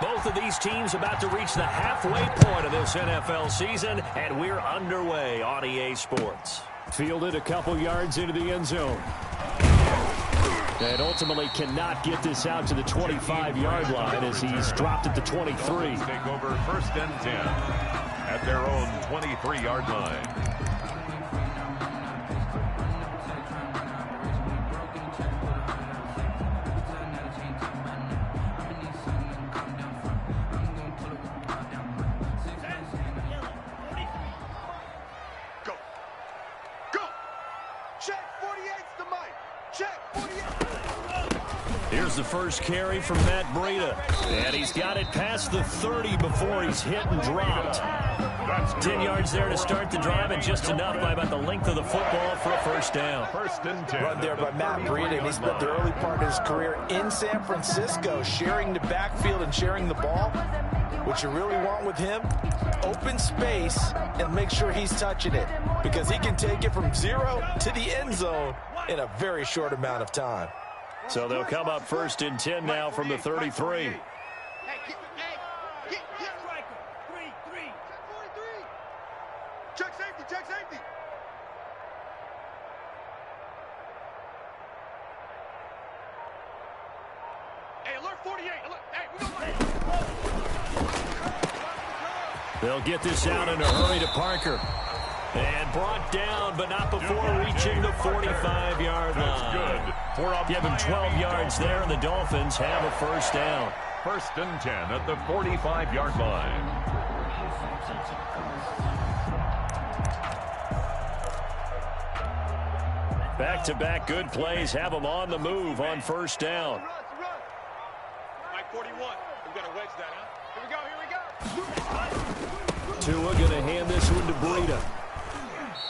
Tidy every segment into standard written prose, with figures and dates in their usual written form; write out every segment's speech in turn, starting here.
Both of these teams about to reach the halfway point of this NFL season, and we're underway on EA Sports. Fielded a couple yards into the end zone. And ultimately cannot get this out to the 25-yard line as he's dropped at the 23. Take over 1st and 10 at their own 23-yard line. Here's the first carry from Matt Breida. And he's got it past the 30 before he's hit and dropped. 10 yards there to start the drive, and just enough by about the length of the football for a first down. 1st and 10. Run there by Matt Breida, and he spent the early part of his career in San Francisco sharing the backfield and sharing the ball. What you really want with him, open space and make sure he's touching it, because he can take it from 0 to the end zone in a very short amount of time. So they'll come up 1st and 10 now from the 33. Check safety, check safety. Hey, alert 48. Alert. Hey, we go. They'll get this out in a hurry to Parker. And brought down, but not before reaching the 45-yard line. Give him 12 yards there, and the Dolphins have a first down. 1st and 10 at the 45-yard line. Back-to-back good plays have them on the move on first down. Mike 41. We've got to wedge that, huh? Here we go. Tua going to hand this one to Breida.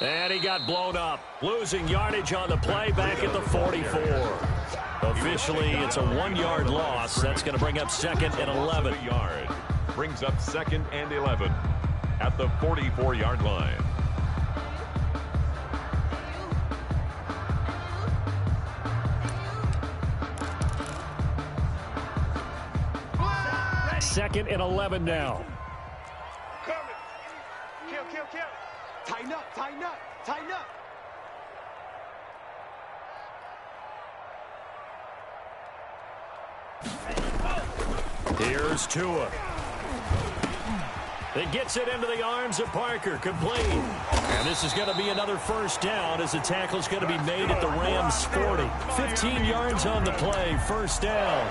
And he got blown up, losing yardage on the play back at the 44. Officially, it's a 1-yard loss. That's going to bring up 2nd and 11. Brings up 2nd and 11 at the 44-yard line. Second and 11 now. Kill. Tighten up. Here's Tua. It gets it into the arms of Parker, complete. And this is going to be another first down as the tackle's going to be made at the Rams' 40. 15 yards on the play, first down.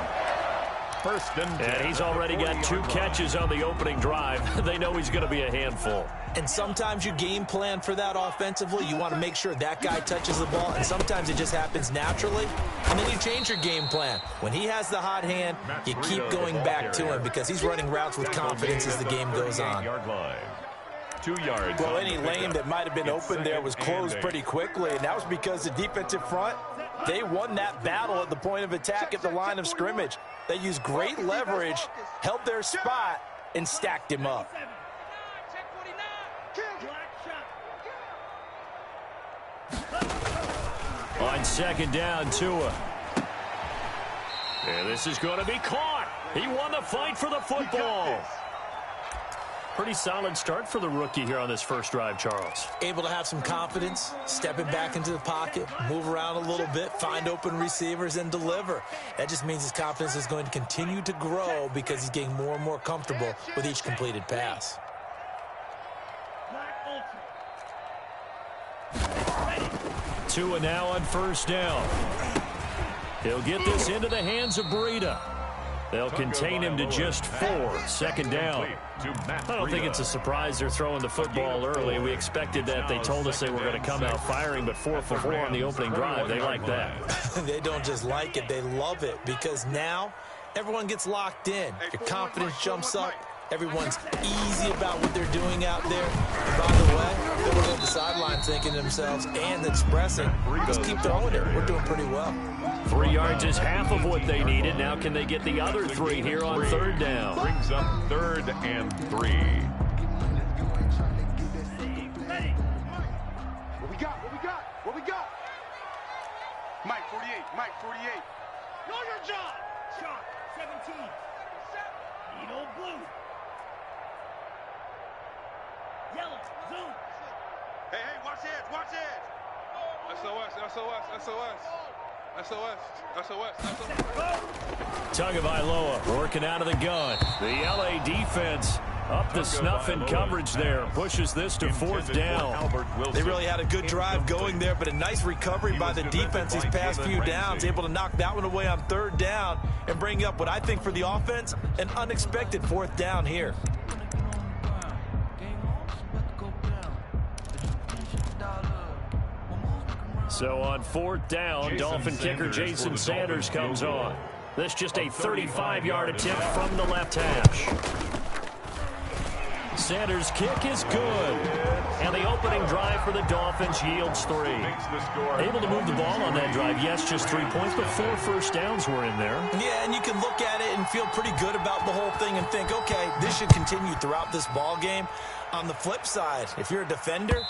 1st and 10. And he's already got 2 catches on the opening drive. They know he's going to be a handful. And sometimes you game plan for that offensively. You want to make sure that guy touches the ball, and sometimes it just happens naturally. And then you change your game plan. When he has the hot hand, you keep going back to him because he's running routes with confidence as the game goes on. 2 yards. Well, any lane that might have been open there was closed pretty quickly, and that was because the defensive front, they won that battle at the point of attack at the line of scrimmage. They used great leverage, held their spot, and stacked him up. On 2nd down, Tua. And this is going to be caught. He won the fight for the football. Pretty solid start for the rookie here on this first drive, Charles. Able to have some confidence, stepping back into the pocket, move around a little bit, find open receivers, and deliver. That just means his confidence is going to continue to grow because he's getting more and more comfortable with each completed pass. Tua now on first down. He'll get this into the hands of Breida. They'll contain him to just 4. 2nd down. I don't think it's a surprise they're throwing the football early. We expected that. They told us they were going to come out firing, but 4 for 4 on the opening drive. They like that. They don't just like it, they love it, because now everyone gets locked in. Your confidence jumps up. Everyone's easy about what they're doing out there. And by the way, they're looking at the sideline thinking to themselves and expressing, just keep throwing it. We're doing pretty well. 3 yards is half of what they needed. Now can they get the other 3 here on 3rd down? Brings up 3rd and 3. What we got? Mike 48. Know your job. Shot 17. Hey, watch it, watch it. SOS. Tagovailoa working out of the gun. The LA defense up the snuff in coverage there. Pushes this to 4th down. They really had a good drive going there, but a nice recovery by the defense these past few downs. Able to knock that one away on 3rd down and bring up what I think for the offense, an unexpected 4th down here. So on 4th down, Dolphin kicker Jason Sanders comes on. This just a 35-yard attempt from the left hash. Sanders' kick is good. And the opening drive for the Dolphins yields 3. Able to move the ball on that drive. Yes, just 3 points, but 4 first downs were in there. Yeah, and you can look at it and feel pretty good about the whole thing and think, okay, this should continue throughout this ball game. On the flip side, if you're a defender,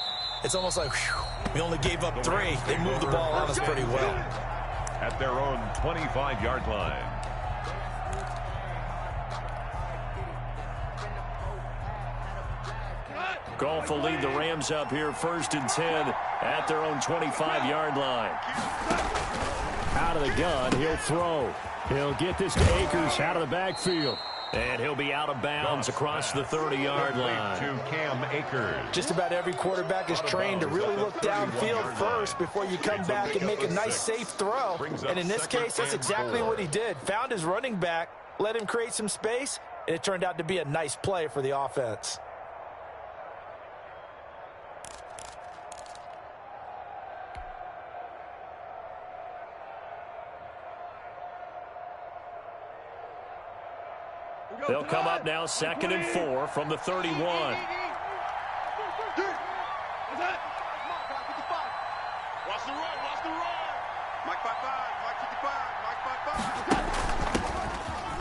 it's almost like, whew, we only gave up 3. They moved the ball on us pretty well. At their own 25-yard line. Goff will lead the Rams up here 1st and 10 at their own 25-yard line. Out of the gun, he'll throw. He'll get this to Akers out of the backfield. And he'll be out of bounds across the 30-yard line. To Cam Akers. Just about every quarterback is trained to really look downfield first before you come back and make a nice, safe throw. And in this case, that's exactly what he did. Found his running back, let him create some space, and it turned out to be a nice play for the offense. They'll come up now 2nd and 4 from the 31. Watch the run, watch the run. Mike 5-5, Mike 55, Mike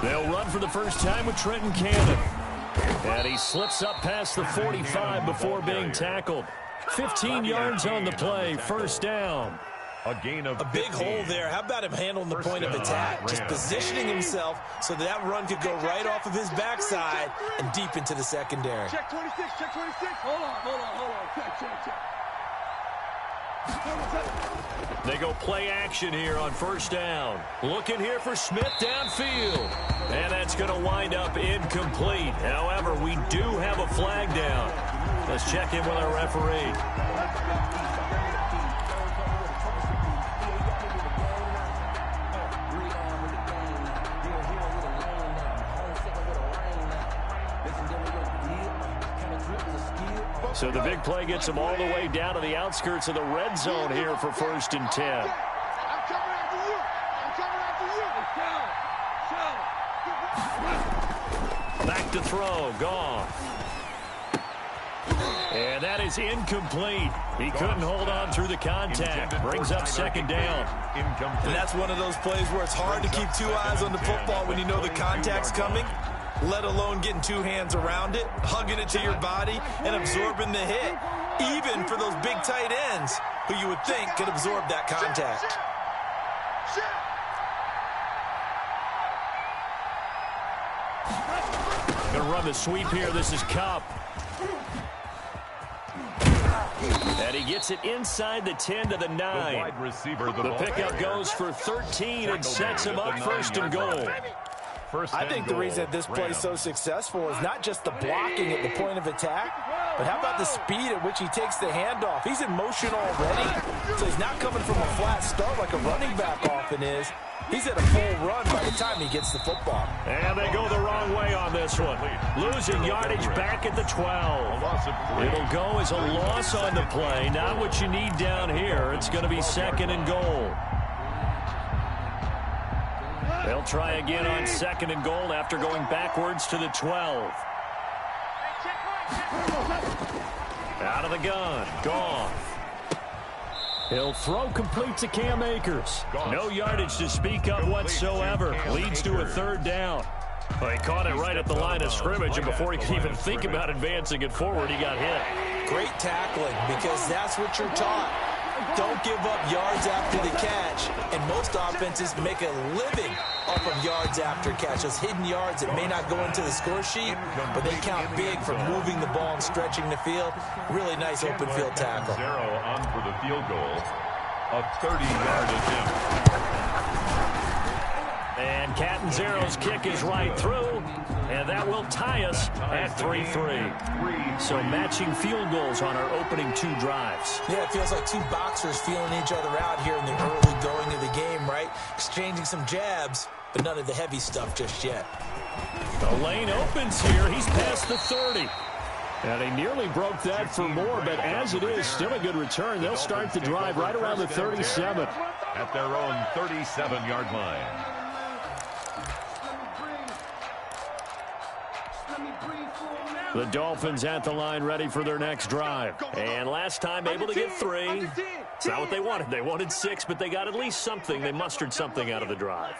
5-5. They'll run for the first time with Trenton Cannon. And he slips up past the 45 before being tackled. 15 yards on the play, 1st down. A gain of a big hole there. How about him handling the point of attack? Just positioning himself so that run could go right off of his backside and deep into the secondary. Check 26, check 26. Hold on. Check. They go play action here on 1st down. Looking here for Smith downfield. And that's going to wind up incomplete. However, we do have a flag down. Let's check in with our referee. So the big play gets them all the way down to the outskirts of the red zone here for 1st and 10. I'm coming after you. Back to throw. Goff. And that is incomplete. He couldn't hold on through the contact. Brings up 2nd down. And that's one of those plays where it's hard to keep 2 eyes on the football when you know the contact's coming, let alone getting 2 hands around it, hugging it to your body, and absorbing the hit, even for those big tight ends who you would think could absorb that contact. Going to run the sweep here. This is Kupp. And he gets it inside the 10 to the 9. The pickup goes for 13 and sets him up 1st and goal. I think the reason that this play is so successful is not just the blocking at the point of attack, but how about the speed at which he takes the handoff? He's in motion already, so he's not coming from a flat start like a running back often is. He's at a full run by the time he gets the football. And they go the wrong way on this one. Losing yardage back at the 12. It'll go as a loss on the play. Not what you need down here. It's going to be 2nd and goal. They'll try again on 2nd and goal after going backwards to the 12. Out of the gun. Goff. He'll throw complete to Cam Akers. No yardage to speak of whatsoever. Leads to a 3rd down. Well, he caught it right at the line of scrimmage, and before he could even think about advancing it forward, he got hit. Great tackling, because that's what you're taught. Don't give up yards after the catch. And most offenses make a living off of yards after catch. Those hidden yards that may not go into the score sheet, but they count big for moving the ball and stretching the field. Really nice open field tackle. Zero on for the field goal. A 30-yard attempt. And Catanzaro's kick is right through, and that will tie us at 3-3. So matching field goals on our opening 2 drives. Yeah, it feels like 2 boxers feeling each other out here in the early going of the game, right? Exchanging some jabs, but none of the heavy stuff just yet. The lane opens here. He's past the 30. And he nearly broke that for more, but as it is, still a good return. They'll start the drive right around the 37. At their own 37-yard line. The Dolphins at the line ready for their next drive. And last time able to get 3. It's not what they wanted. They wanted 6, but they got at least something. They mustered something out of the drive.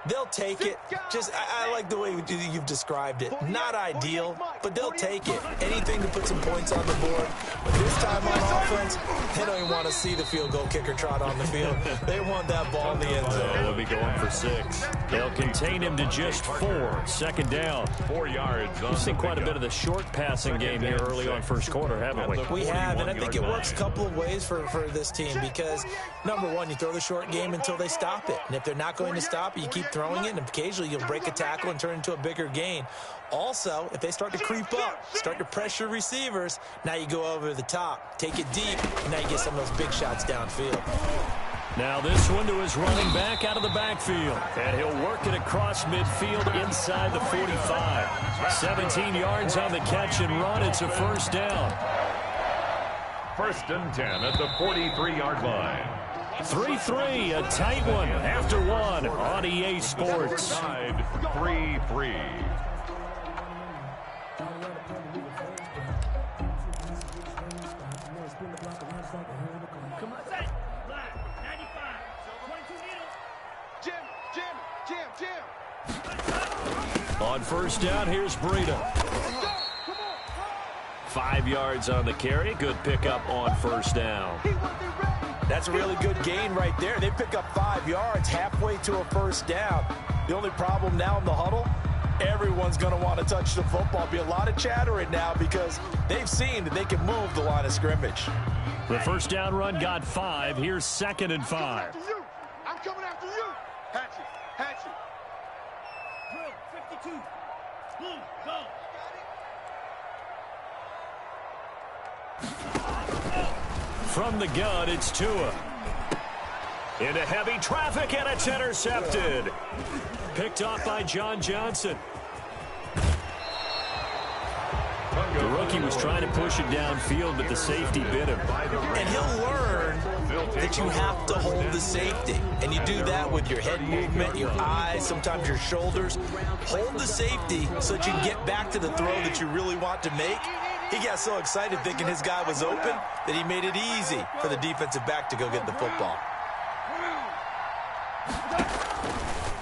They'll take it. Just, I like the way you've described it. Not ideal, but they'll take it. Anything to put some points on the board. But this time on offense, they don't even want to see the field goal kicker trot on the field. They want that ball in the end zone. They'll be going for 6. They'll contain him to just 4. Second down. 4 yards. We've seen quite a bit of the short passing game here early on first quarter, haven't we? We have, and I think it works a couple of ways for this team because, number one, you throw the short game until they stop it. And if they're not going to stop it, you keep throwing it, and occasionally you'll break a tackle and turn into a bigger gain. Also, if they start to creep up, start to pressure receivers, now you go over the top, take it deep, and now you get some of those big shots downfield. Now this one to his running back out of the backfield. And he'll work it across midfield inside the 45. 17 yards on the catch and run. It's a first down. 1st and 10 at the 43-yard line. 3-3, a tight one after 1 on EA Sports. Side 3-3. On first down, here's Breida. 5 yards on the carry. Good pickup on first down. That's a really good gain right there. They pick up 5 yards halfway to a first down. The only problem now in the huddle, everyone's going to want to touch the football. Be a lot of chatter right now because they've seen that they can move the line of scrimmage. The first down run got 5. Here's 2nd and 5. I'm coming after you. Hatchet, hatchet. Drill, 52. Boom, go. From the gun, it's Tua. Into heavy traffic, and it's intercepted. Picked off by John Johnson. The rookie was trying to push it downfield, but the safety bit him. And he'll learn that you have to hold the safety. And you do that with your head movement, your eyes, sometimes your shoulders. Hold the safety so that you can get back to the throw that you really want to make. He got so excited thinking his guy was open that he made it easy for the defensive back to go get the football.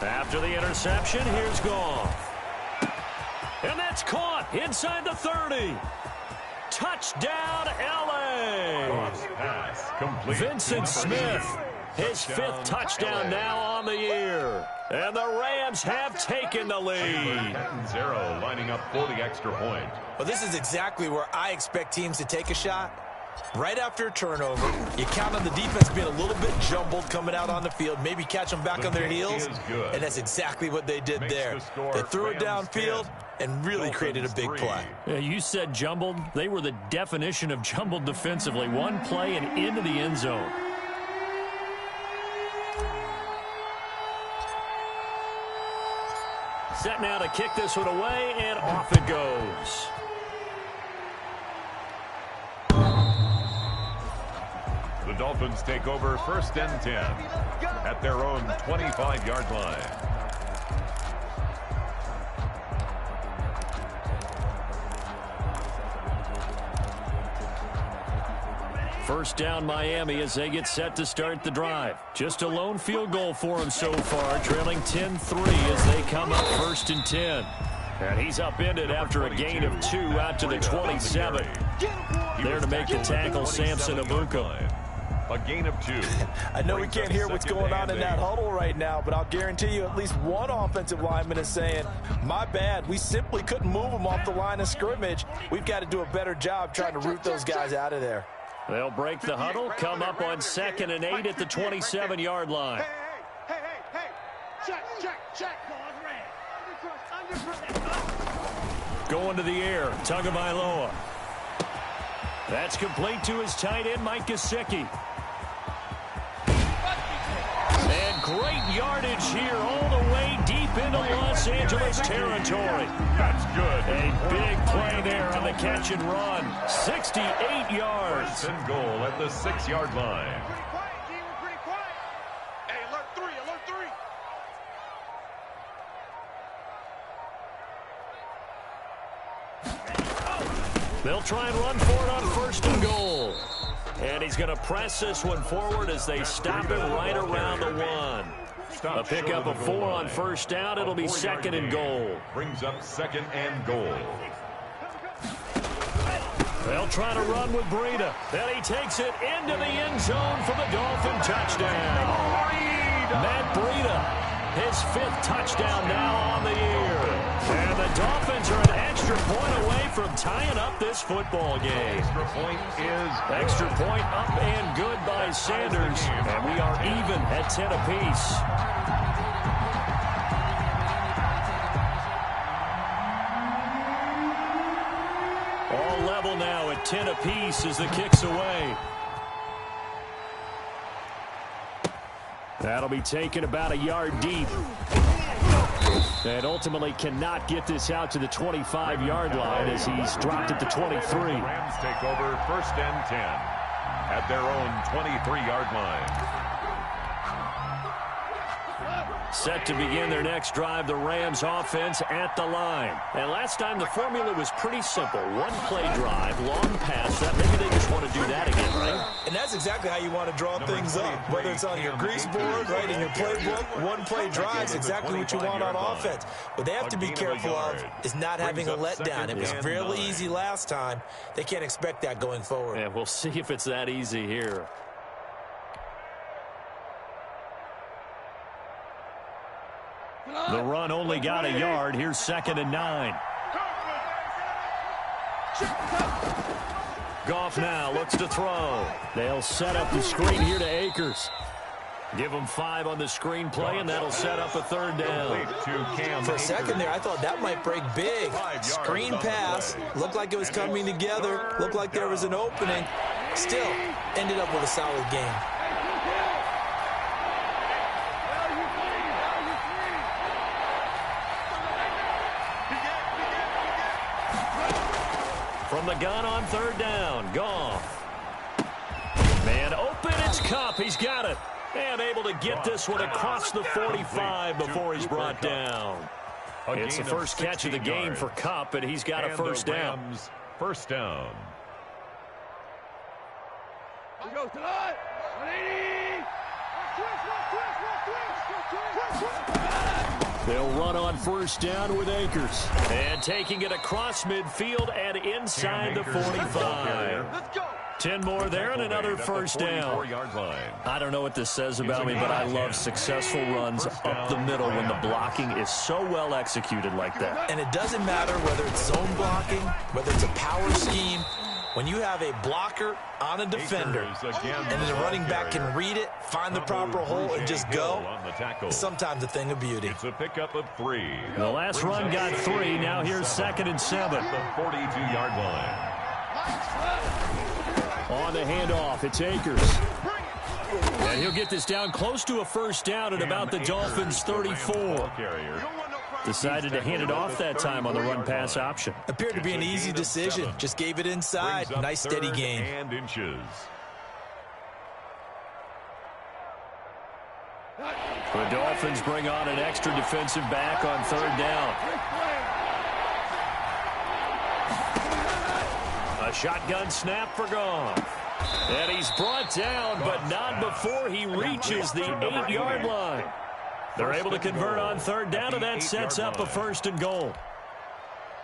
After the interception, here's Goff. And that's caught inside the 30. Touchdown, L.A. Vincent Smith, his 5th touchdown now on the year. And the Rams have taken the lead. 0 lining up for the extra point. Well, this is exactly where I expect teams to take a shot. Right after a turnover, you count on the defense being a little bit jumbled coming out on the field, maybe catch them back on their heels, and that's exactly what they did there. They threw it downfield and really created a big play. Yeah, you said jumbled. They were the definition of jumbled defensively. One play and into the end zone. Set now to kick this one away, and off it goes. The Dolphins take over 1st and 10 at their own 25-yard line. First down Miami as they get set to start the drive. Just a lone field goal for them so far, trailing 10-3 as they come up 1st and 10. And he's upended after a gain of 2 out to the 27. There to make the tackle, Samson Abuka. A gain of 2. I know we can't hear what's going on in that huddle right now, but I'll guarantee you at least one offensive lineman is saying, my bad, we simply couldn't move them off the line of scrimmage. We've got to do a better job trying to root those guys out of there. They'll break the huddle, come up on 2nd and 8 at the 27-yard line. Hey. Check. Going to the air, Tagovailoa. That's complete to his tight end, Mike Gesicki. And great yardage here all the way deep into Los Angeles territory. That's good. A big play there on the catch and run. 68 yards. 1st and goal at the 6-yard line. Pretty quiet, G. We're pretty quiet. Hey, alert 3. They'll try and run for it on 1st and goal. And he's going to press this one forward as they stop it right around the 1. A pickup of 4 on 1st down. It'll be 2nd and goal. Brings up 2nd and goal. They'll try to run with Breida. Then he takes it into the end zone for the Dolphin touchdown. Matt Breida, his 5th touchdown now on the year. And the Dolphins are an extra point away from tying up this football game. Extra point up and good by Sanders. And we are even at 10 apiece. All level now at 10 apiece as the kick's away. That'll be taken about a yard deep. And ultimately cannot get this out to the 25-yard line as he's dropped at the 23. The Rams take over 1st and 10 at their own 23-yard line. Set to begin their next drive, the Rams offense at the line. And last time the formula was pretty simple. One-play drive, long pass. That maybe they just want to do that again, right? And that's exactly how you want to draw things up. Whether it's on your grease board, right, in your playbook, one-play drive is exactly what you want on offense. What they have to be careful of is not having a letdown. It was fairly easy last time. They can't expect that going forward. And we'll see if it's that easy here. The run only got a yard. Here's 2nd and 9. Goff now looks to throw. They'll set up the screen here to Akers. Give him 5 on the screen play, and that'll set up a 3rd down. For a second there, I thought that might break big. Screen pass. Looked like it was coming together. Looked like there was an opening. Still, ended up with a solid game. From the gun on 3rd down, Goff. Man open, it's Kupp. He's got it. And able to get this one across the 45 before he's brought down. It's the first catch of the game for Kupp, and he's got a 1st down. 1st down. Here goes tonight. 180. They'll run on 1st down with Akers. And taking it across midfield and inside the 45. Let's go. 10 more there and another 1st down. I don't know what this says about me, but I love successful runs up the middle when the blocking is so well executed like that. And it doesn't matter whether it's zone blocking, whether it's a power scheme. When you have a blocker on a defender and then the running back can read it, find the proper hole, and just go, it's sometimes a thing of beauty. It's a pickup of 3. The last run got 3. Now here's 2nd and 7. The 42-yard line. On the handoff, it's Akers. And he'll get this down close to a 1st down at about the Dolphins' 34. Decided to hand it off that time on the run-pass option. Appeared to be an easy decision. Just gave it inside. Nice, steady game. And inches. The Dolphins bring on an extra defensive back on 3rd down. A shotgun snap for Goff. And he's brought down, but not before he reaches the 8-yard line. They're able to convert on 3rd down, and that sets up a 1st and goal.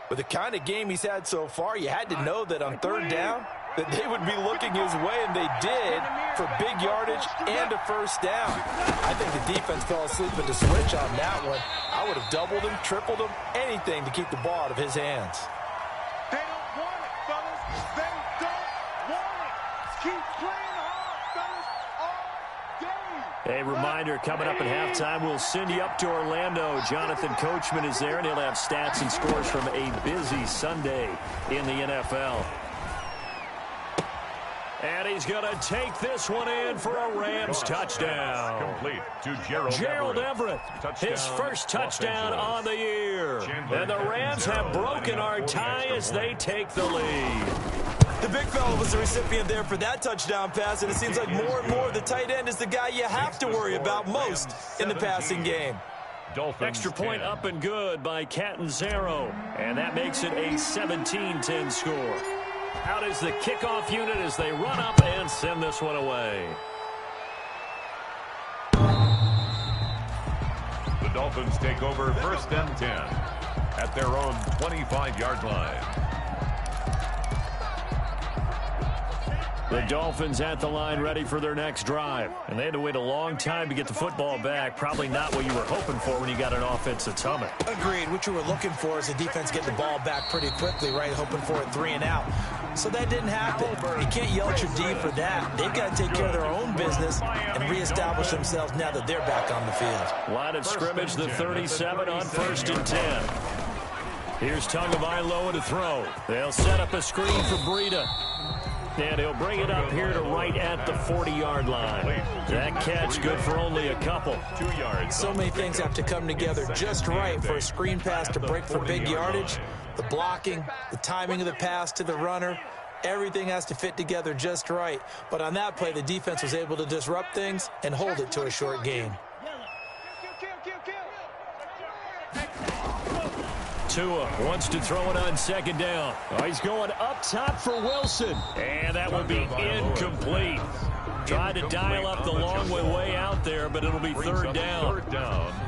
With the kind of game he's had so far, you had to know that on 3rd down, that they would be looking his way, and they did, for big yardage and a first down. I think the defense fell asleep at the switch on that one. I would have doubled him, tripled him, anything to keep the ball out of his hands. They don't want it, fellas. They don't want it. Keep playing hard, fellas, all day. A reminder, coming up at halftime, we'll send you up to Orlando. Jonathan Coachman is there, and he'll have stats and scores from a busy Sunday in the NFL. And he's going to take this one in for a Rams touchdown. Complete to Gerald Everett, his first touchdown on the year. And the Rams have broken our tie as they take the lead. The big fella was the recipient there for that touchdown pass, and it seems like more and more the tight end is the guy you have to worry about most in the passing game. Extra point up and good by Catanzaro, and that makes it a 17-10 score. Out is the kickoff unit as they run up and send this one away. The Dolphins take over first and 10 at their own 25-yard line. The Dolphins at the line ready for their next drive. And they had to wait a long time to get the football back. Probably not what you were hoping for when you got an offense that's humming. Agreed. What you were looking for is the defense get the ball back pretty quickly, right? Hoping for a 3 and out. So that didn't happen. You can't yell at your D for that. They've got to take care of their own business and reestablish themselves now that they're back on the field. Line of scrimmage, the 37 on first and 10. Here's Tagovailoa to throw. They'll set up a screen for Breida. And he'll bring it up here to right at the 40-yard line. That catch good for only a couple. 2 yards. So many things have to come together just right for a screen pass to break for big yardage. The blocking, the timing of the pass to the runner, everything has to fit together just right. But on that play, the defense was able to disrupt things and hold it to a short gain. Tua wants to throw it on second down. Oh, he's going up top for Wilson. And that will be incomplete. Tried to dial up the long way out there, but it'll be third down.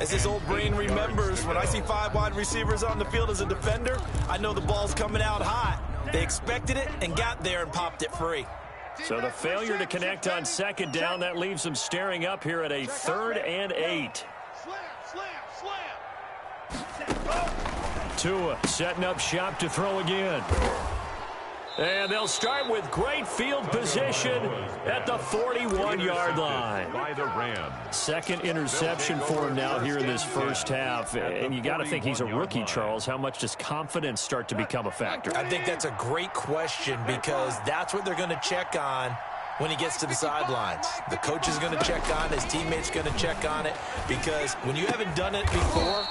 As his old brain remembers, when I see 5 wide receivers on the field as a defender, I know the ball's coming out hot. They expected it and got there and popped it free. So the failure to connect on second down, that leaves them staring up here at a 3rd and 8. Tua setting up shop to throw again. And they'll start with great field position at the 41-yard line. By the Rams. Second interception for him now here in this first half. And you got to think he's a rookie, Charles. How much does confidence start to become a factor? I think that's a great question because that's what they're going to check on when he gets to the sidelines. The coach is going to check on it. His teammates going to check on it because when you haven't done it before,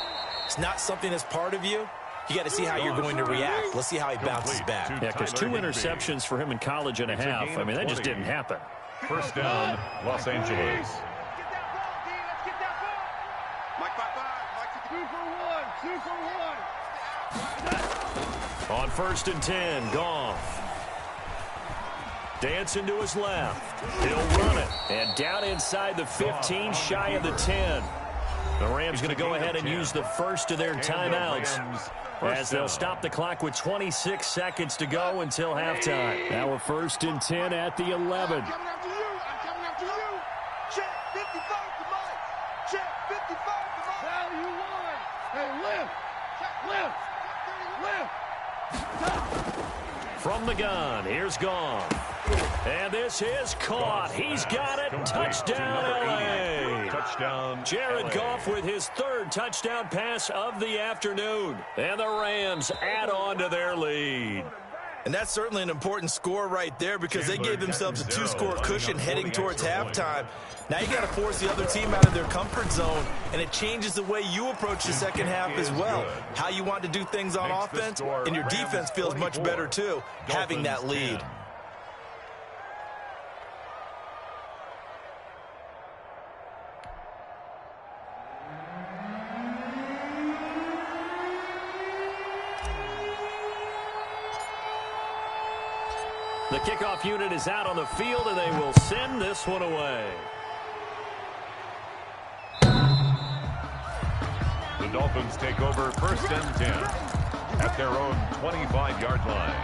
it's not something that's part of you. You got to see how you're going to react. Let's see how he bounces back. Yeah, because 2 interceptions for him in college and a half. I mean, that just didn't happen. First down, Los Angeles. On first and 10, Goff. Dancing to his left. He'll run it. And down inside the 15, shy of the 10. The Rams going to go ahead and use the first of their timeouts as they'll stop the clock with 26 seconds to go until halftime. Now we're first and 10 at the 11. I'm coming after you. Check 55 to Mike. Check 55 to Mike. Now you won. Hey, lift. From the gun, here's Goff. And this is caught. He's got it. Touchdown, L.A. Touchdown, Jared LA. Goff with his 3rd touchdown pass of the afternoon. And the Rams add on to their lead. And that's certainly an important score right there because they gave themselves a 2-score cushion heading towards halftime. Now you got to force the other team out of their comfort zone, and it changes the way you approach the second half as well. How you want to do things on offense, and your defense feels much better too, having that lead. The kickoff unit is out on the field, and they will send this one away. The Dolphins take over first and 10 at their own 25-yard line.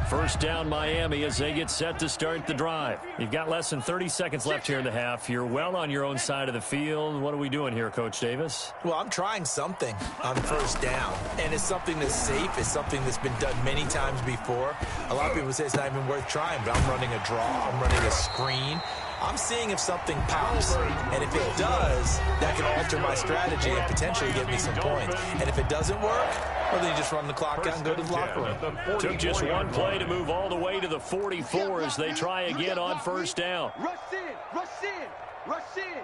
First down Miami as they get set to start the drive. You've got less than 30 seconds left here in the half. You're well on your own side of the field. What are we doing here, Coach Davis? Well, I'm trying something on first down, and it's something that's safe. It's something that's been done many times before. A lot of people say it's not even worth trying, but I'm running a draw. I'm running a screen. I'm seeing if something pops, and if it does, that can alter my strategy and potentially get me some points. And if it doesn't work, well, then you just run the clock out and go to the locker room. Took just one play to move all the way to the 44 as they try again on first down. Rush in, rush in, rush in.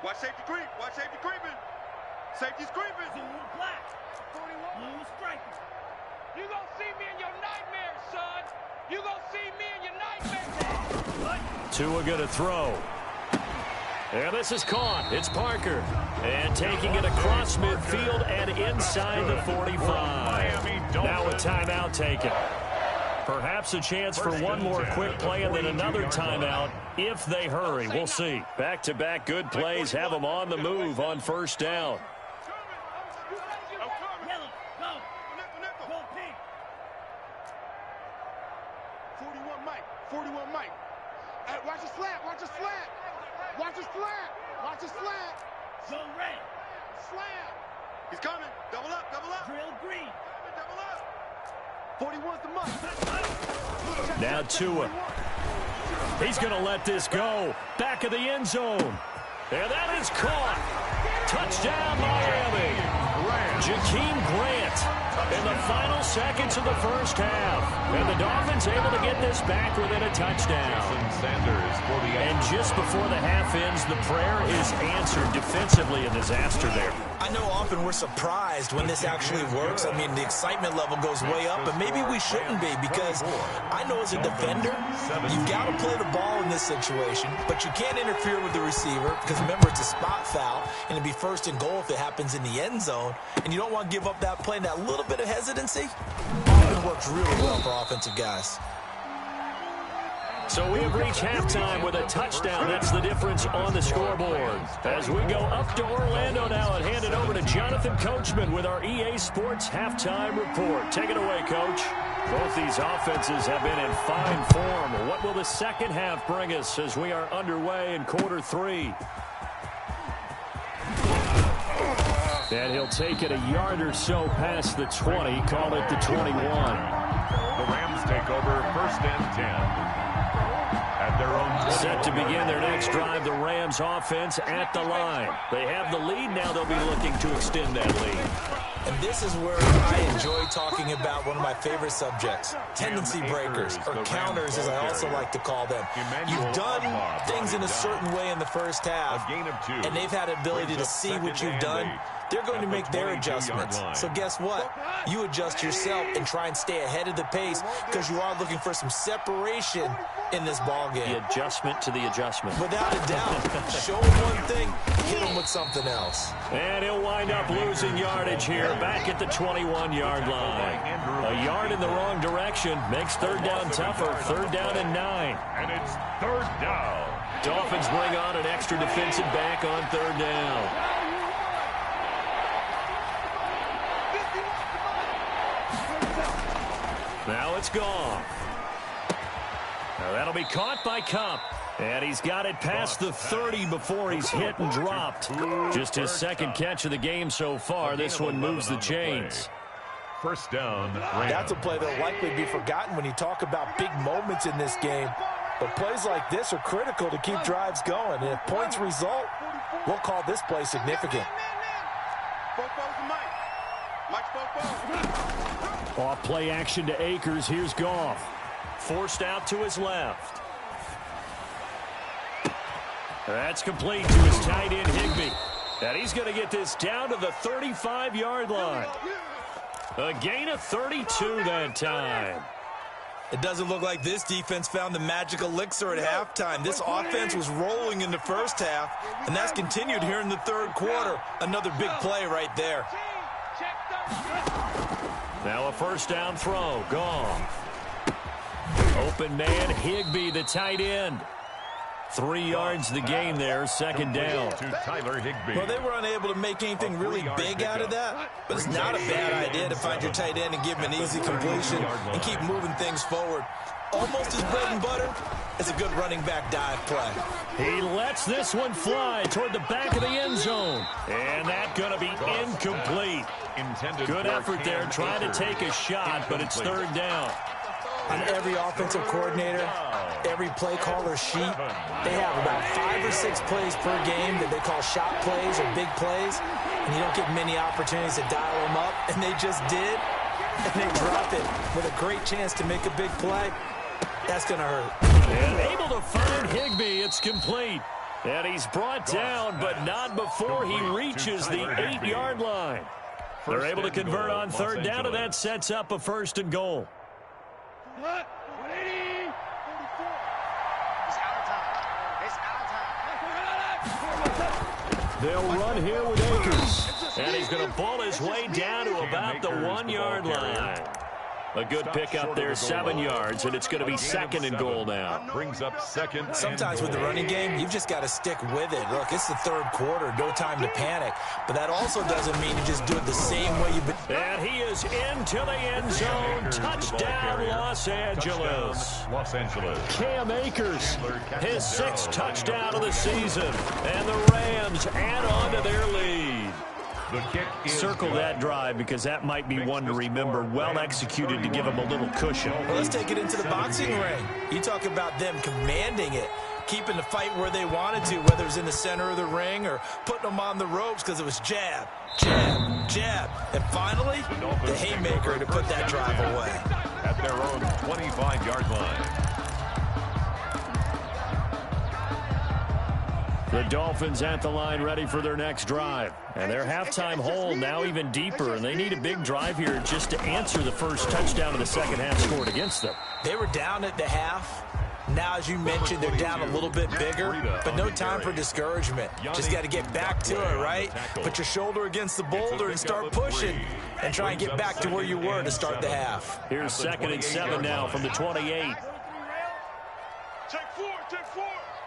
Watch safety creep, watch safety creeping. Safety's creeping. Black, 41. Blue striker. You gonna see me in your nightmares, son. You gonna see me in your nightmares. Tua gonna throw. And this is caught. It's Parker. And taking it across midfield and inside the 45. Now a timeout taken. Perhaps a chance for one more quick play and then another timeout if they hurry. We'll see. Back-to-back good plays have them on the move on first down. 41 Mike. Watch the slant, watch the slant. Watch the slant, watch the slant. Zone red. Slant. He's coming. Double up, double up. Drill green. Double up. 41's the month. Now Tua. He's going to let this go. Back of the end zone. And that is caught. Touchdown, Miami. Jakeem Grant in the final seconds of the first half. And the Dolphins able to get this back within a touchdown. And just before the half ends, the prayer is answered defensively. A disaster there. I know often we're surprised when this actually works. I mean, the excitement level goes way up, but maybe we shouldn't be, because I know as a defender, you've got to play the ball in this situation, but you can't interfere with the receiver because, remember, it's a spot foul, and it'd be first and goal if it happens in the end zone, and you don't want to give up that play and that little bit of hesitancy. Often works really well for offensive guys. So we have reached halftime with a touchdown. That's the difference on the scoreboard. As we go up to Orlando now and hand it over to Jonathan Coachman with our EA Sports Halftime Report. Take it away, Coach. Both these offenses have been in fine form. What will the second half bring us as we are underway in quarter three? And he'll take it a yard or so past the 20, call it the 21. The Rams take over first and 10. Set to begin their next drive, the Rams offense at the line. They have the lead now. They'll be looking to extend that lead. And this is where I enjoy talking about one of my favorite subjects, tendency breakers, or counters as I also like to call them. You've done things in a certain way in the first half, and they've had the ability to see what you've done. They're going to make their adjustments. So guess what? You adjust yourself and try and stay ahead of the pace because you are looking for some separation in this ball game. The adjustment to the adjustment. Without a doubt. Show him one thing, hit him with something else. And he'll wind up losing yardage here back at the 21-yard line. A yard in the wrong direction makes third down tougher. Third down and 9. And it's third down. Dolphins bring on an extra defensive back on third down. Now it's gone. Now that'll be caught by Cup. And he's got it past the 30 before he's hit and dropped. Just his second catch of the game so far. This one moves the chains. First down. That's a play that'll likely be forgotten when you talk about big moments in this game. But plays like this are critical to keep drives going. And if points result, we'll call this play significant. Off play action to Akers. Here's Goff. Forced out to his left. That's complete to his tight end, Higbee. And he's going to get this down to the 35-yard line. A gain of 32 that time. It doesn't look like this defense found the magic elixir at halftime. This offense was rolling in the first half, and that's continued here in the third quarter. Another big play right there. Now a first down throw. Goff. Open man, Higbee, the tight end. 3 yards the gain there, second down. Well, they were unable to make anything really big out of that, but it's not a bad idea to find your tight end and give him an easy completion and keep moving things forward. Almost as bread and butter as a good running back dive play. He lets this one fly toward the back of the end zone. And that's going to be incomplete. Good effort there trying to take a shot, but it's third down. On every offensive coordinator, every play caller sheet, they have about 5 or 6 plays per game that they call shot plays or big plays, and you don't get many opportunities to dial them up, and they just did, and they dropped it with a great chance to make a big play. That's going to hurt. And able to find Higbee. It's complete. And he's brought down, but not before he reaches the 8-yard line. They're able to convert on third down, and that sets up a 1st and goal. They'll run here with Akers. And he's going to ball his way down to about the 1-yard line. A good pickup there, 7 yards, and it's going to be 2nd and goal now. Brings up 2nd. Sometimes with the running game, you've just got to stick with it. Look, it's the 3rd quarter, no time to panic. But that also doesn't mean you just do it the same way you've been. And he is into the end zone. Touchdown, Los Angeles. Cam Akers. His 6th touchdown of the season. And the Rams add on to their lead. Circle that drive because that might be one to remember. Well executed to give him a little cushion. Well, let's take it into the boxing ring. You talk about them commanding it, keeping the fight where they wanted to, whether it was in the center of the ring or putting them on the ropes because it was jab, jab, jab. And finally, the haymaker to put that drive away. At their own 25-yard line. The Dolphins at the line ready for their next drive. And their halftime hole now even deeper, and they need a big drive here just to answer the first touchdown of the second half scored against them. They were down at the half. Now, as you mentioned, they're down a little bit bigger, but no time for discouragement. Just got to get back to it, right? Put your shoulder against the boulder and start pushing and try and get back to where you were to start the half. Here's 2nd and 7 now from the 28. Check 4, check 4,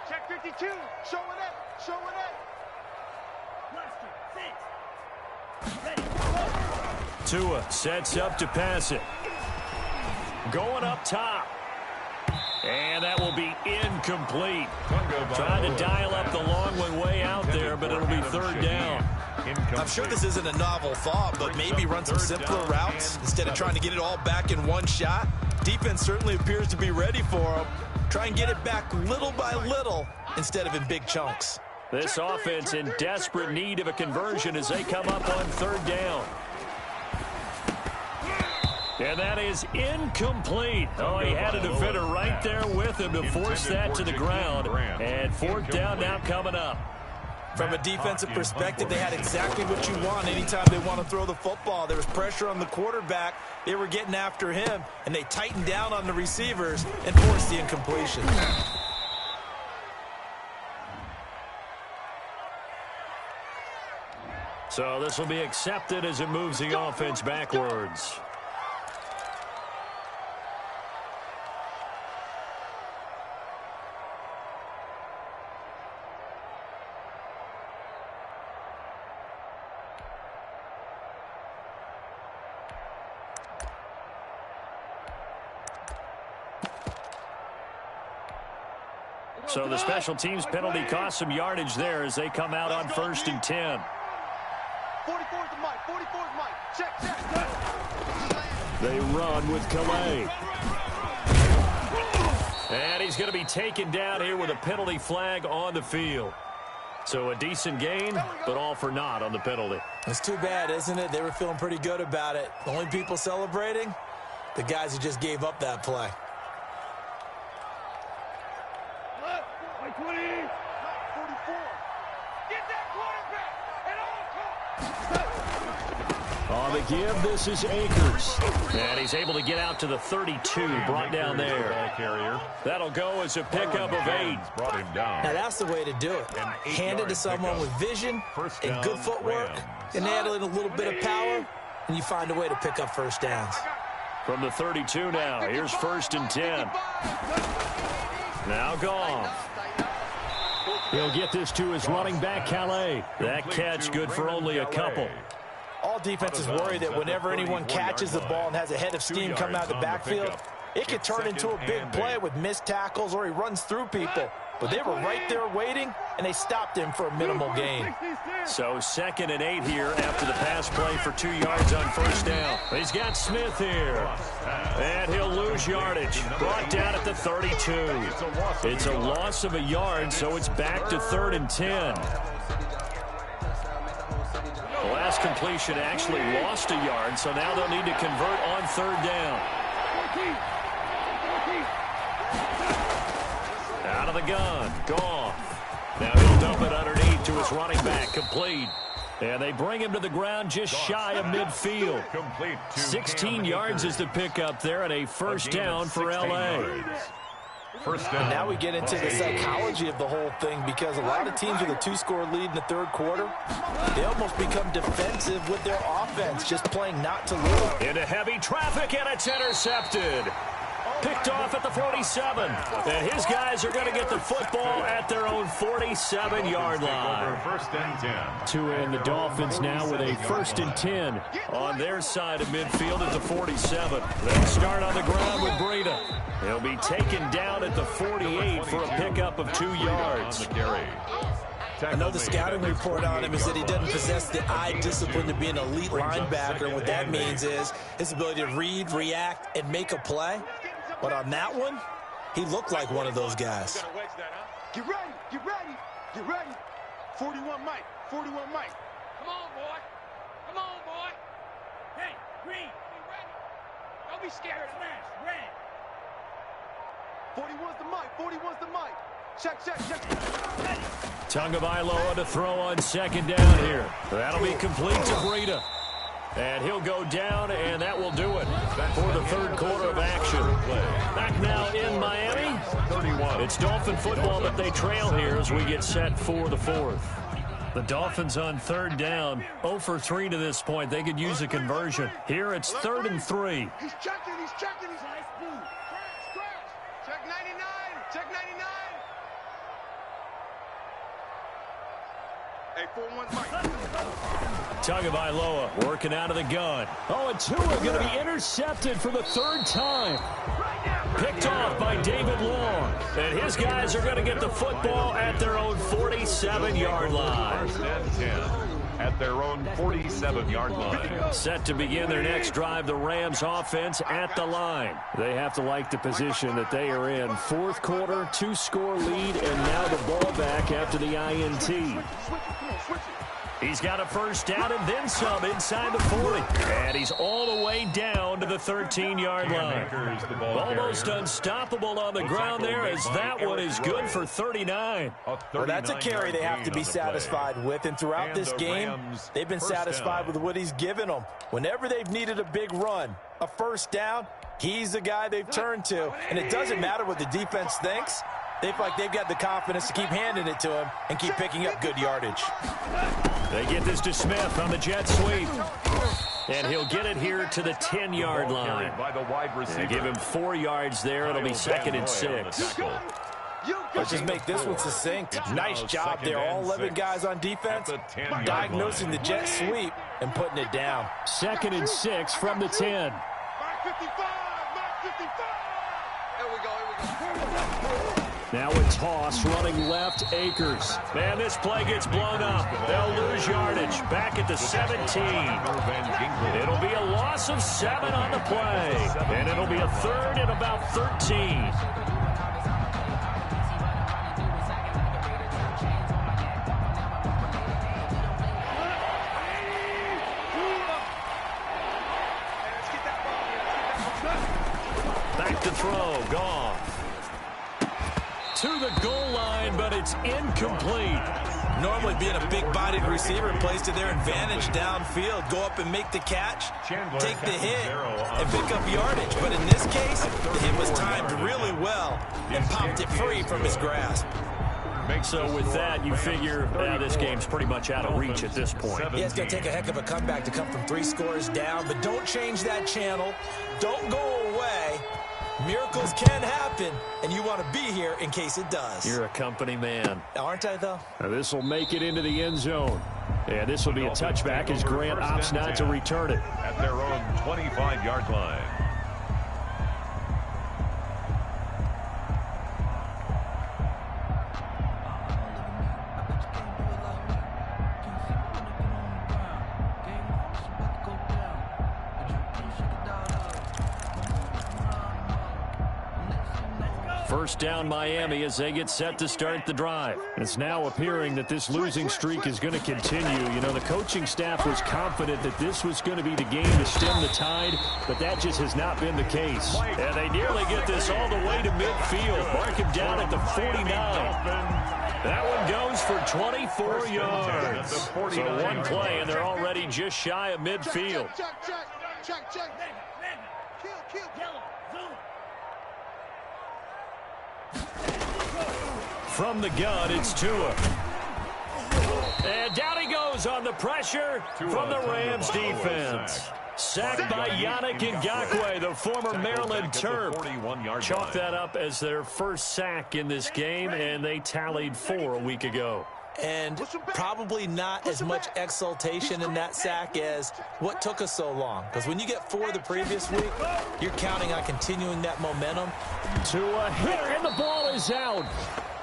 check 52, show it up, show it up. Tua sets up to pass it. Going up top. And that will be incomplete. Trying to dial up the long one way out there, but it'll be third down. I'm sure this isn't a novel thought, but maybe run some simpler routes instead of trying to get it all back in one shot. Defense certainly appears to be ready for them. Try and get it back little by little instead of in big chunks. This offense in desperate need of a conversion as they come up on third down. And that is incomplete. Oh, he had a defender right there with him to force that to the ground. And 4th down now coming up. From a defensive perspective, they had exactly what you want anytime they want to throw the football. There was pressure on the quarterback. They were getting after him, and they tightened down on the receivers and forced the incompletion. So this will be accepted as it moves the offense backwards. So the special teams penalty cost some yardage there as they come out on 1st and 10. 44's the mic, 44's mic. Check, check. They run with Calais. And he's going to be taken down here with a penalty flag on the field. So a decent gain, but all for naught on the penalty. It's too bad, isn't it? They were feeling pretty good about it. The only people celebrating, the guys who just gave up that play. 20, 44. Get that quarterback at all costs. On the give, this is Akers. And he's able to get out to the 32, brought down there. That'll go as a pickup of 8. Now that's the way to do it. Hand it to someone with vision and good footwork, and add in a little bit of power, and you find a way to pick up first downs. From the 32 now, here's 1st and 10. Now Goff. He'll get this to his running back, Calais. That catch good for only a couple. All defenses worry that whenever anyone catches the ball and has a head of steam coming out of the backfield, it could turn into a big play with missed tackles or he runs through people. But they were right there waiting, and they stopped him for a minimal gain. So 2nd and 8 here after the pass play for 2 yards on first down. He's got Smith here. And he'll lose yardage. Brought down at the 32. It's a loss of a yard, so it's back to 3rd and 10. The last completion actually lost a yard, so now they'll need to convert on 3rd down. Out of the gun. Gone. Now he'll dump it underneath to his running back. Complete. And they bring him to the ground just shy of midfield. 16 yards is the pickup there, and a first down for L.A. And now we get into the psychology of the whole thing, because a lot of teams with a 2-score lead in the 3rd quarter, they almost become defensive with their offense, just playing not to lose. Into heavy traffic, and it's intercepted. Picked off at the 47. And his guys are going to get the football at their own 47-yard line. 1st and 10. Tua and the Dolphins now with a 1st and 10. On their side of midfield at the 47. They'll start on the ground with Breida. He'll be taken down at the 48 for a pickup of 2 yards. I know the scouting report on him is that he doesn't possess the eye discipline to be an elite linebacker. And what that means is his ability to read, react, and make a play. But on that one, he looked like one of those guys. Get ready, get ready, get ready. 41 Mike, 41 Mike. Come on, boy. Come on, boy. Hey, Green, be ready. Don't be scared of smash. Red. 41's the Mike, 41's the Mike. Check, check, check. Ready. Tagovailoa to throw on 2nd down here. That'll be complete to Breida. And he'll go down, and that will do it for the 3rd quarter of action. Back now in Miami. It's Dolphin football, but they trail here as we get set for the 4th. The Dolphins on 3rd down, 0 for 3 to this point. They could use a conversion. Here it's 3rd and 3. He's checking, he's checking. He's nice dude. Scratch. Check 99, check 99. Hey, 4-1's Mike. Tagovailoa working out of the gun. Oh, and Tua going to be intercepted for the 3rd time. Picked off by David Long. And his guys are going to get the football at their own 47-yard line. 1st and 10 at their own 47-yard line. Set to begin their next drive, the Rams offense at the line. They have to like the position that they are in. 4th quarter, 2-score lead, and now the ball back after the INT. He's got a first down and then some inside the 40. And he's all the way down to the 13-yard line. Almost unstoppable on the ground there, as that one is good for 39. Well, that's a carry they have to be satisfied with. And throughout this game, they've been satisfied with what he's given them. Whenever they've needed a big run, a first down, he's the guy they've turned to. And it doesn't matter what the defense thinks. They feel like they've got the confidence to keep handing it to him and keep picking up good yardage. They get this to Smith on the jet sweep. And he'll get it here to the 10-yard line. They give him 4 yards there. It'll be 2nd and 6. Let's just make this one succinct. Nice job there. All 11 guys on defense diagnosing the jet sweep and putting it down. 2nd and 6 from the 10. Mark 55, Mark 55. Here we go. Now a toss running left, Akers. Man, this play gets blown up. They'll lose yardage. Back at the 17. It'll be a loss of 7 on the play. And it'll be a 3rd and about 13. Back to throw. Gone. To the goal line, but it's incomplete. Normally being a big-bodied receiver plays to their advantage downfield. Go up and make the catch, take the hit, and pick up yardage. But in this case, the hit was timed really well and popped it free from his grasp. So with that, you figure this game's pretty much out of reach at this point. Yeah, it's going to take a heck of a comeback to come from 3 scores down, but don't change that channel. Don't go away. Miracles can happen, and you want to be here in case it does. You're a company man. Aren't I, though? This will make it into the end zone. And this will be a touchback as Grant opts not to return it. At their own 25-yard line. First down Miami as they get set to start the drive. It's now appearing that this losing streak is going to continue. You know, the coaching staff was confident that this was going to be the game to stem the tide, but that just has not been the case. And they nearly get this all the way to midfield. Mark him down at the 49. That one goes for 24 yards. So one play, and they're already just shy of midfield. Check. Kill. From the gun, it's Tua. And down he goes on the pressure from the Rams defense. Sacked by Yannick Ngakoue, the former Maryland Terp. Chalk that up as their first sack in this game, and they tallied 4 a week ago. And probably not as much exultation in that sack as what took us so long. Because when you get 4 the previous week, you're counting on continuing that momentum. Tua hit, and the ball is out.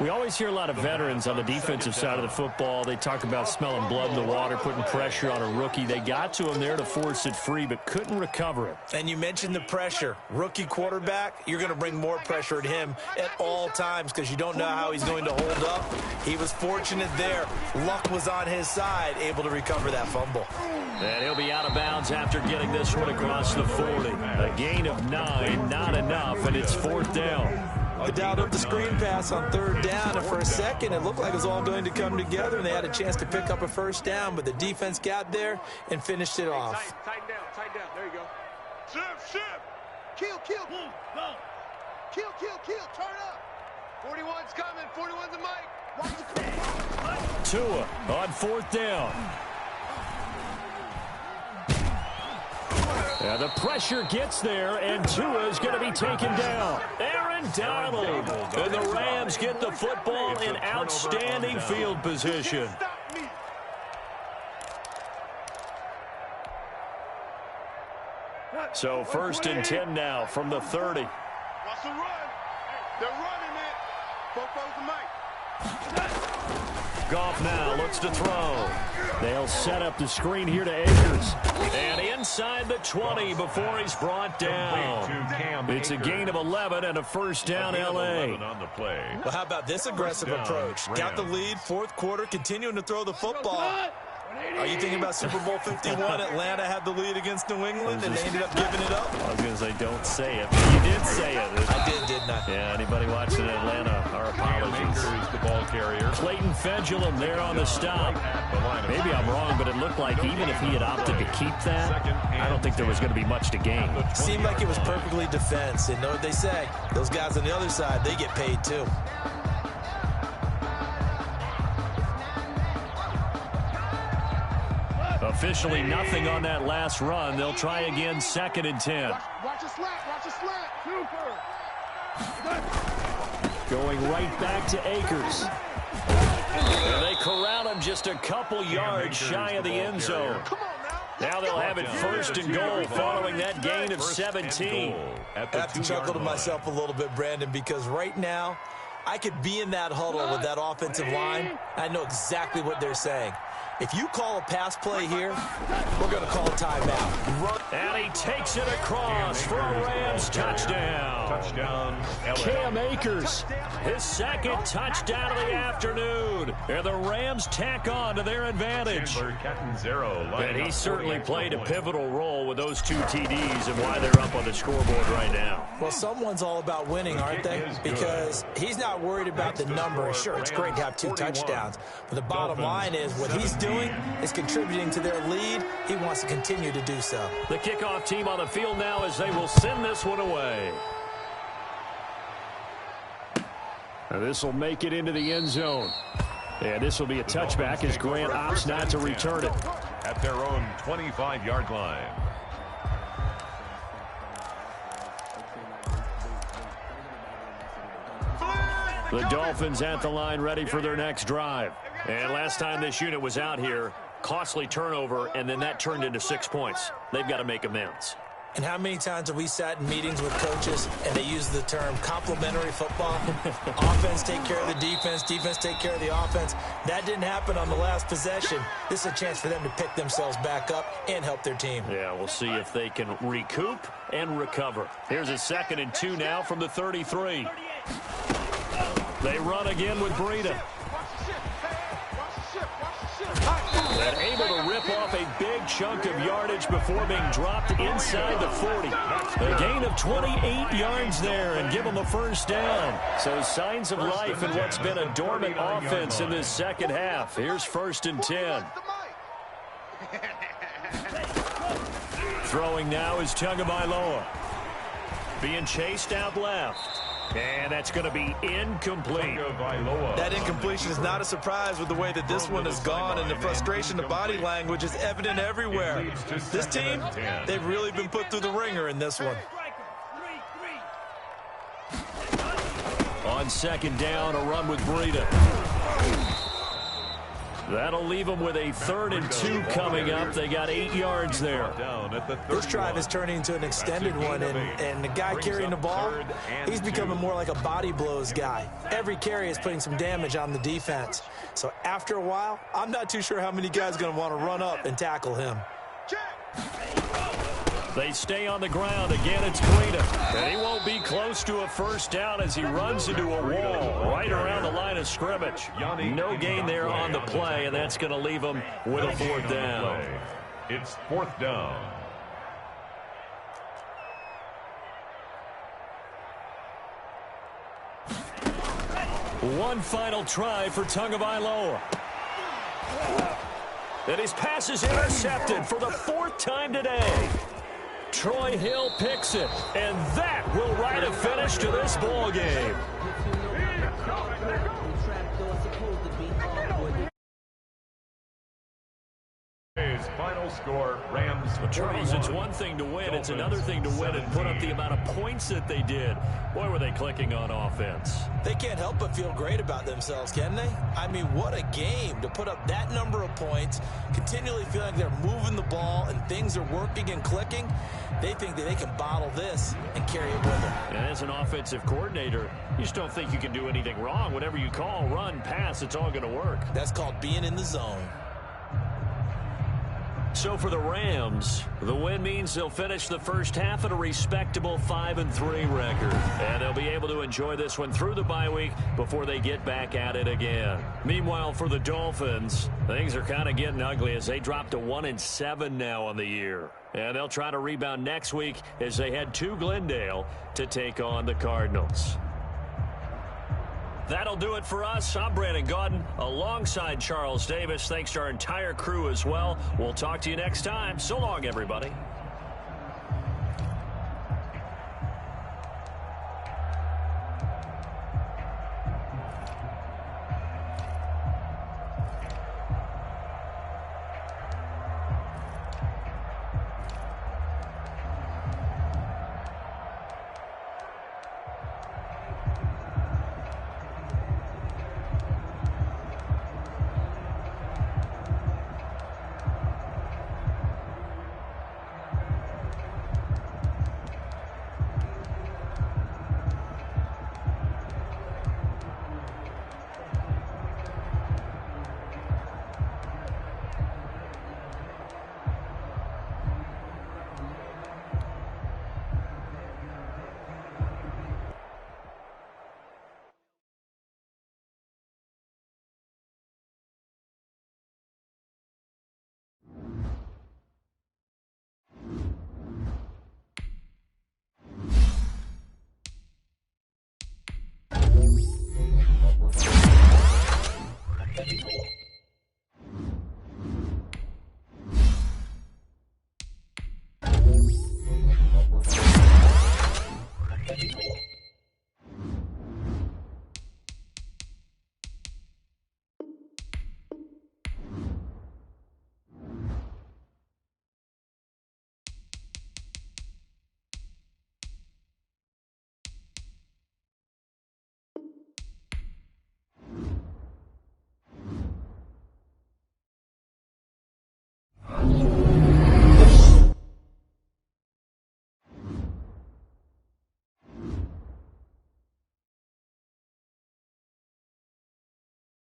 We always hear a lot of veterans on the defensive side of the football. They talk about smelling blood in the water, putting pressure on a rookie. They got to him there to force it free, but couldn't recover it. And you mentioned the pressure. Rookie quarterback, you're going to bring more pressure at him at all times because you don't know how he's going to hold up. He was fortunate there. Luck was on his side, able to recover that fumble. And he'll be out of bounds after getting this one across the 40. A gain of 9, not enough, and it's 4th down. They dialed up the screen pass on 3rd down, and for a second it looked like it was all going to come together, and they had a chance to pick up a first down, but the defense got there and finished it off. Tighten down. There you go. Shift. Kill. Go. Kill. Turn up. 41's coming. 41's the mic. Watch the Tua on 4th down. Yeah, the pressure gets there, and Tua is going to be taken down. Aaron Donald. And the Rams get the football in outstanding field position. So 1st and 10 now from the 30. Watch the run. They're running it. Football's the mic. Goff now looks to throw. They'll set up the screen here to Akers. And inside the 20 before he's brought down. It's a gain of 11 and a first down, L.A. Well, how about this aggressive approach? Got the lead, 4th quarter, continuing to throw the football. Are you thinking about Super Bowl 51? Atlanta had the lead against New England, and they ended up giving it up? I was going to say, don't say it. But you did say it. I did, didn't I? Yeah, anybody watching Atlanta, our apologies. The ball carrier. Clayton Fedulum there on the stop. Maybe I'm wrong, but it looked like even if he had opted to keep that, I don't think there was going to be much to gain. Seemed like it was perfectly defense, and know what they say. Those guys on the other side, they get paid too. Officially nothing on that last run. They'll try again 2nd and 10. Watch a slant. Super. Going right back to Akers. And they corral him just a couple yards shy of the end zone. Now they'll have it 1st and goal following that gain of 17. I have to chuckle to myself a little bit, Brandon, because right now I could be in that huddle with that offensive line. I know exactly what they're saying. If you call a pass play here, we're going to call a timeout. And he takes it across for a Rams touchdown. Cam Akers. His 2nd touchdown of the afternoon. And the Rams tack on to their advantage. And he certainly played a pivotal role with those 2 TDs and why they're up on the scoreboard right now. Well, someone's all about winning, aren't they? Because he's not worried about the number. Sure, it's great to have 2 touchdowns. But the bottom line is what he's doing is contributing to their lead. He wants to continue to do so. The kickoff team on the field now as they will send this one away. This will make it into the end zone. And this will be a touchback as Grant opts not to return it. At their own 25-yard line. The Dolphins at the line ready for their next drive. And last time this unit was out here, costly turnover, and then that turned into 6 points. They've got to make amends. And how many times have we sat in meetings with coaches and they use the term complementary football? Offense take care of the defense, defense take care of the offense. That didn't happen on the last possession. This is a chance for them to pick themselves back up and help their team. Yeah, we'll see if they can recoup and recover. Here's a 2nd and 2 now from the 33. They run again with Breida. And able to rip off a big chunk of yardage before being dropped inside the 40. A gain of 28 yards there and give them a first down. So signs of life in what's been a dormant offense in this second half. Here's 1st and 10. Throwing now is Tagovailoa. Being chased out left. And that's going to be incomplete. That incompletion is not a surprise with the way that this one has gone, and the frustration, the body language is evident everywhere. This team, they've really been put through the ringer in this one. On 2nd down, a run with Breida. That'll leave them with a 3rd and 2 coming up. They got 8 yards there. This drive is turning into an extended one, and the guy carrying the ball, he's becoming more like a body blows guy. Every carry is putting some damage on the defense. So after a while, I'm not too sure how many guys are going to want to run up and tackle him. They stay on the ground. Again, it's Breida. And he won't be close to a first down as he runs into a wall right around the line of scrimmage. No gain there on the play, and that's going to leave him with a 4th down. It's 4th down. One final try for Tagovailoa. And his pass is intercepted for the 4th time today. Troy Hill picks it, and that will write a finish to this ball game. His final score, Rams. Well, Charles, it's one thing to win. It's another thing to win and put up the amount of points that they did. Boy, were they clicking on offense. They can't help but feel great about themselves, can they? I mean, what a game to put up that number of points, continually feeling like they're moving the ball and things are working and clicking. They think that they can bottle this and carry it with them. And as an offensive coordinator, you just don't think you can do anything wrong. Whatever you call, run, pass, it's all going to work. That's called being in the zone. So for the Rams, the win means they'll finish the first half at a respectable 5-3 record. And they'll be able to enjoy this one through the bye week before they get back at it again. Meanwhile, for the Dolphins, things are kind of getting ugly as they drop to 1-7 now on the year. And they'll try to rebound next week as they head to Glendale to take on the Cardinals. That'll do it for us. I'm Brandon Gaudin alongside Charles Davis. Thanks to our entire crew as well. We'll talk to you next time. So long, everybody.